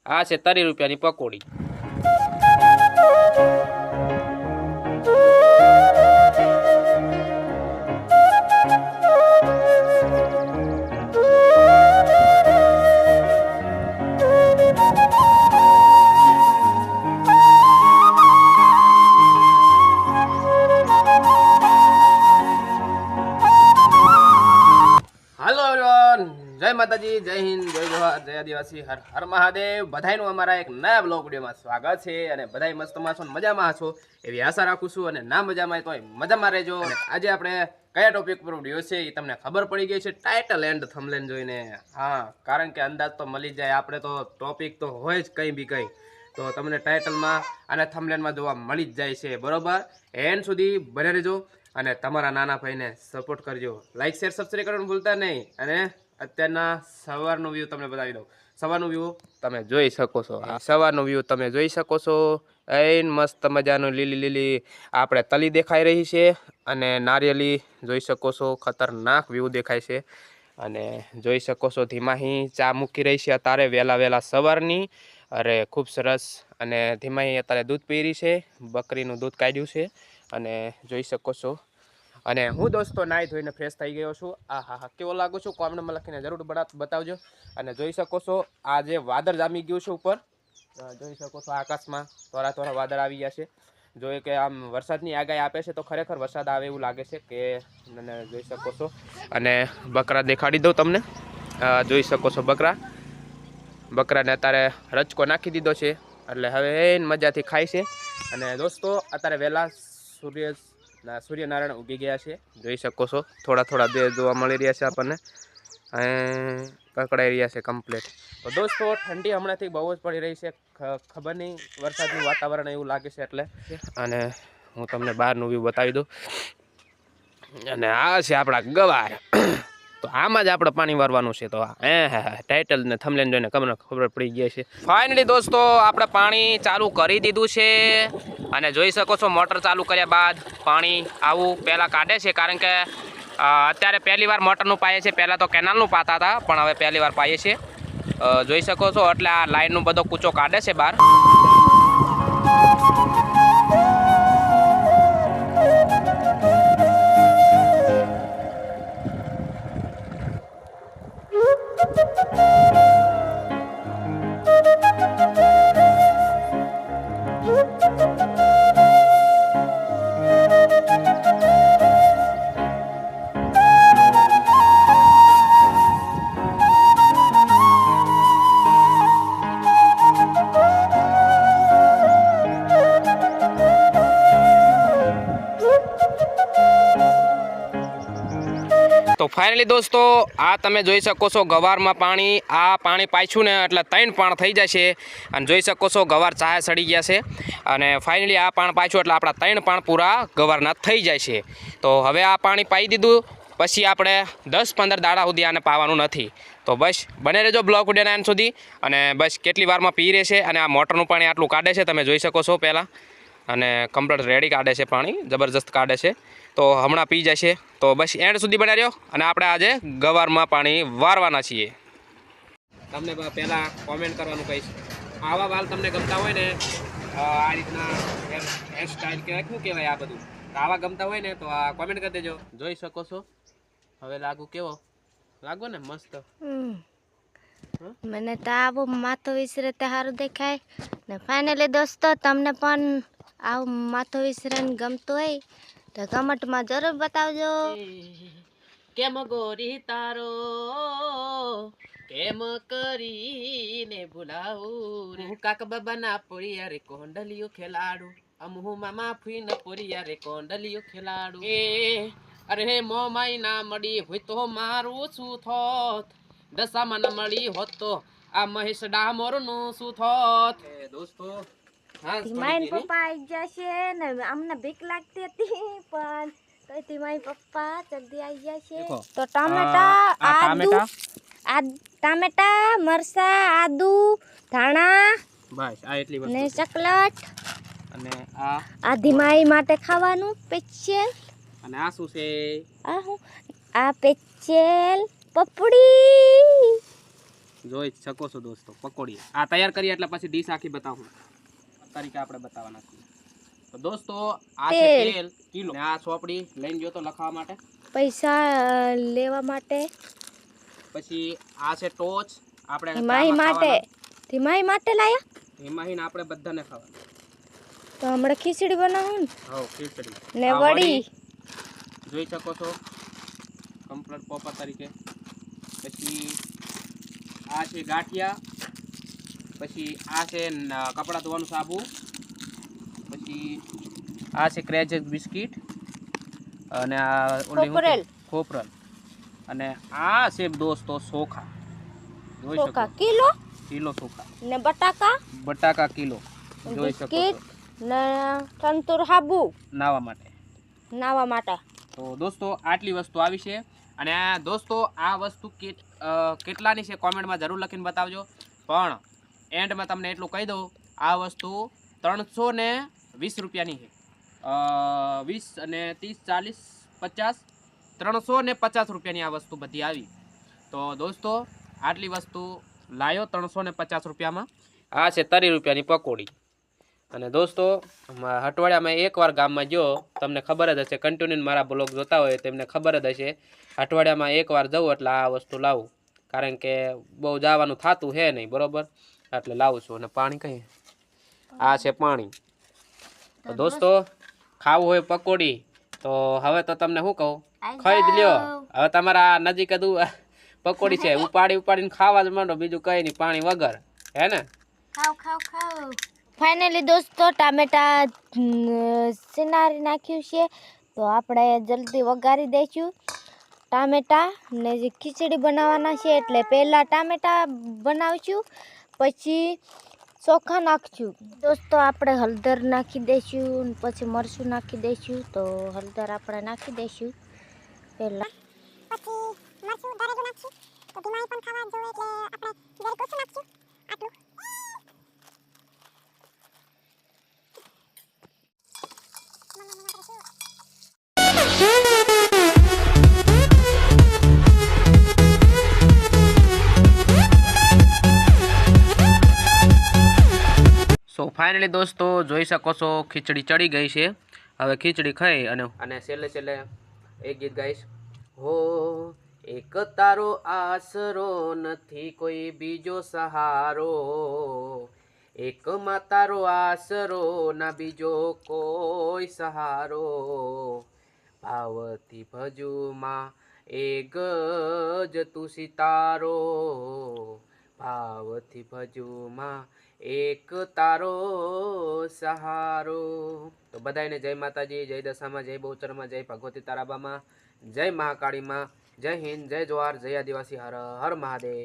આ છે 30 રૂપિયાની પકોડી। हेलो एवरीवन, जय माताजी, जय हिंद, जय जोहार, जय आदिवासी, हर हर महादेव। बधाईનું અમારા એક નયા બ્લોગ વિડિયોમાં સ્વાગત છે અને બધાય મસ્તમાં છો, મજામાં છો એવી આશા રાખું છું અને ના મજામાં હોય તો મજામાં રહેજો। અને આજે આપણે કયા ટોપિક પર વિડિયો છે એ તમને ખબર પડી ગઈ છે ટાઇટલ એન્ડ થંબનેલ જોઈને। હા, કારણ કે અંદાજ તો મળી જાય, આપણે તો ટોપિક તો હોય જ કંઈ બી કંઈ, તો તમને ટાઇટલમાં અને થંબનેલમાં જોવા મળી જ જાય છે, બરોબર। એન્ડ સુધી બને રહેજો અને તમારા નાના ભાઈને સપોર્ટ કરજો, લાઈક શેર સબસ્ક્રાઇબ કરવાનું ભૂલતા નહીં। અને અત્યારના સવારનો વ્યૂ તમને બતાવી દઉં। સવારનો વ્યૂ તમે જોઈ શકો છો, આ સવારનો વ્યૂ તમે જોઈ શકો છો। એન મસ્ત મજાનું લીલી લીલી આપણે તલી દેખાઈ રહી છે અને નારિયેલી જોઈ શકો છો, ખતરનાક વ્યૂ દેખાય છે। અને જોઈ શકો છો ધીમાહી ચા મૂકી રહી છે અત્યારે વહેલા વહેલા સવારની। અરે ખૂબ સરસ। અને ધીમાહી અત્યારે દૂધ પી રહી છે, બકરીનું દૂધ કાઢ્યું છે અને જોઈ શકો છો। અને હું દોસ્તો નાહી ધોઈને ફ્રેશ થઈ ગયો છું। આ હા હા કેવો લાગુ છું કોમેન્ટમાં લખીને જરૂર બતાવજો। અને જોઈ શકો છો આ જે વાદળ જામી ગયું છે ઉપર, જોઈ શકો છો આકાશમાં થોડા થોડા વાદળ આવી ગયા છે। જોઈએ કે આમ વરસાદની આગાહી આપે છે તો ખરેખર વરસાદ આવે એવું લાગે છે કે મને જોઈ શકો છો। અને બકરા દેખાડી દઉં તમને, જોઈ શકો છો બકરાને અત્યારે રચકો નાખી દીધો છે એટલે હવે મજાથી ખાય છે। અને દોસ્તો અત્યારે વહેલા સૂર્યનારાયણ ઉગી ગયા છે, જોઈ શકો છો થોડા થોડા બે જોવા મળી રહ્યા છે આપણને, પકડાઈ રહ્યા છે કમ્પ્લીટ। તો દોસ્તો ઠંડી હમણાંથી બહુ જ પડી રહી છે, ખબર નહીં વરસાદનું વાતાવરણ એવું લાગે છે એટલે। અને હું તમને બહારનું વ્યૂ બતાવી દઉં। અને આ છે આપણા ગવાર, તો આમાં જ આપણે પાણી વારવાનું છે। તો ટાઇટલ ને થંબનેલ જોઈને ખબર પડી ગઈ છે। ફાઇનલી દોસ્તો આપણે પાણી ચાલુ કરી દીધું છે અને જોઈ શકો છો મોટર ચાલુ કર્યા બાદ પાણી આવું પહેલાં કાઢે છે, કારણ કે અત્યારે પહેલી વાર મોટરનું પાઈએ છે, પહેલાં તો કેનાલનું પાતા હતા પણ હવે પહેલી વાર પાઈએ છીએ। જોઈ શકો છો એટલે આ લાઈનનું બધો કૂચો કાઢે છે બહાર। તો ફાઇનલી દોસ્તો આ તમે જોઈ શકો છો ગવારમાં પાણી, આ પાણી પાછું ને એટલે 3 પાણ થઈ જશે। અને જોઈ શકો છો ગવાર ચાહે સડી ગયા છે અને ફાઇનલી આ પાણ પાછું એટલે આપણા 3 પાણ પૂરા ગવારના થઈ જાય છે। તો હવે આ પાણી પાઈ દીધું પછી આપણે 10-15 દાડા સુધી આને પાવાનું નથી। તો બસ બને રહેજો બ્લોક વિડીયોના એન્ડ સુધી। અને બસ કેટલી વારમાં પી રહેશે અને આ મોટરનું પાણી આટલું કાઢે છે તમે જોઈ શકો છો પહેલાં, અને કમ્પ્લીટ રેડી કાઢે છે પાણી, જબરજસ્ત કાઢે છે। તો હમણાં પી જશે, તો બસ એન્ડ સુધી બન્યા રહ્યો અને આપણે આજે ગવારમાં પાણી વારવાના છીએ। તમને પહેલાં કોમેન્ટ કરવાનું કહીશ, આવા વાલ તમને ગમતા હોય ને, આ રીતના હેર સ્ટાઇલ કહેવાય, શું કહેવાય આ બધું, આવા ગમતા હોય ને તો આ કોમેન્ટ કરી દેજો। જોઈ શકો છો હવે લાગુ કેવો લાગો ને, મસ્ત। મને તો આવો માથો વિસરે તે સારું દેખાય ને। ફાઇનલી દોસ્તો તમને પણ આવું માથો વિસરીને ગમતું હોય તો કમેન્ટમાં જરૂર બતાવજો। કેમ ગોરી તારો કેમ કરીને ભૂલાવું રે, કાક બાબાના પોરિયા રે કોંડલીઓ ખેલાડું, અમહુ મામા ફૂઈના પોરિયા રે કોંડલીઓ ખેલાડું। અરે હે મોમાઈ ના મળી હોય તો મારું શું થોત, દશામાં ના મળી હોત તો આ મહેશ ડામોર નું શું થોત। દોસ્તો મારી પપ્પા આવી જશે ને, અમને ભીખ લાગતી હતી પણ તો મારી પપ્પા જલ્દી આવી જશે। તો ટામેટા, મરસા, આદુ, ધાણા, બસ આ એટલી વસ્તુ ને ચકલટ, અને આ ધીમાઈ માટે ખાવાનું પેચેલ। અને આ શું છે? આ પેચેલ પપડી। જોઈ જ શકો છો દોસ્તો પકોડી આ તૈયાર કરીએ એટલે પછી ડીશ આખી બતાવું તરીકે આપણે બતાવવાના છીએ તો દોસ્તો આ છે તેલ કિલો ને આ સોપડી લઈને ગયો તો લખાવા માટે પૈસા લેવા માટે પછી આ છે ટોચ આપણે માહી માટે લાયા હિમાહીન આપણે બધાને ખાવાનું તો હમણાં ખીચડી બનાવું હા ખીચડી ને આ વડી જોઈ શકો છો કમ્પ્લીટ પોપર તરીકે પછી આ છે ગાંઠિયા પછી આ છે કપડાં ધોવાનું સાબુ પછી આ છે ક્રેજેક બિસ્કિટ અને આ ખોપરલ અને આ છે દોસ્તો ચોખા જોઈ શકો કિલો ચોખા ને બટાકા કિલો જોઈ શકો છો ને સંતૂર હાબુ નાવા માટે તો દોસ્તો આટલી વસ્તુ આવી છે અને દોસ્તો આ વસ્તુ કેટલાની છે કોમેન્ટમાં જરૂર લખીને બતાવજો પણ એન્ડમાં તમને એટલું કહી દઉં આ વસ્તુ 320 રૂપિયાની છે 20 અને 30 40 50 350 રૂપિયાની આ વસ્તુ બધી આવી તો દોસ્તો આટલી વસ્તુ લાયો 350 રૂપિયામાં આ છે 30 રૂપિયાની પકોડી અને દોસ્તો અઠવાડિયામાં એકવાર ગામમાં જો તમને ખબર જ હશે કન્ટિન્યુ મારા બ્લોગ જોતા હોય તેમને ખબર જ હશે અઠવાડિયામાં એકવાર જવું એટલે આ વસ્તુ લાવું કારણ કે બહુ જવાનું થતું હે નહીં બરોબર એટલે લાવું છું અને પાણી કઈ આ છે પાણી તો દોસ્તો ખાવું હોય પકોડી તો હવે તો તમને શું કહું ખાઈ જ લ્યો હવે તમારા નજીક જ પકોડી છે ઉપાડીને ખાવા જ માંડો બીજું કઈ નહીં પાણી વગર હે ને ખાવ ફાઇનલી દોસ્તો ટામેટા સિનારી નાખ્યું છે તો આપણે જલ્દી વઘારી દઈશું ટામેટા ને જે ખીચડી બનાવવાના છે એટલે પહેલાં ટામેટા બનાવશું પછી ચોખા નાખશું દોસ્તો આપણે હળદર નાખી દઈશું પછી મરચું નાખી દઈશું તો હળદર આપણે નાખી દઈશું પહેલાં પછી મરચું દરેલું નાખશું તો ધીમાઈ પણ ખાવા જોઈએ એટલે આપણે જરીક ઓછું નાખશું આટલું સો ફાઇનલી દોસ્તો જોઈ શકો છો ખીચડી ચડી ગઈ છે હવે ખીચડી ખાઈ અને છેલ્લે એક ગીત ગાઈશ હો એક તારો આસરો નથી કોઈ બીજો સહારો એકમાં તારો આસરો ના બીજો કોઈ સહારો ભાવથી ભજુમાં એ ગજ તું સિતારો ભાવથી ભજુમાં એક તારો સહારો તો બધાને જય માતાજી જય દશામાં જય બહુચરમાં જય ભગવતી તારાબામાં જય મહાકાળીમાં જય હિન્દ જય જવાહર જય આદિવાસી હર હર મહાદેવ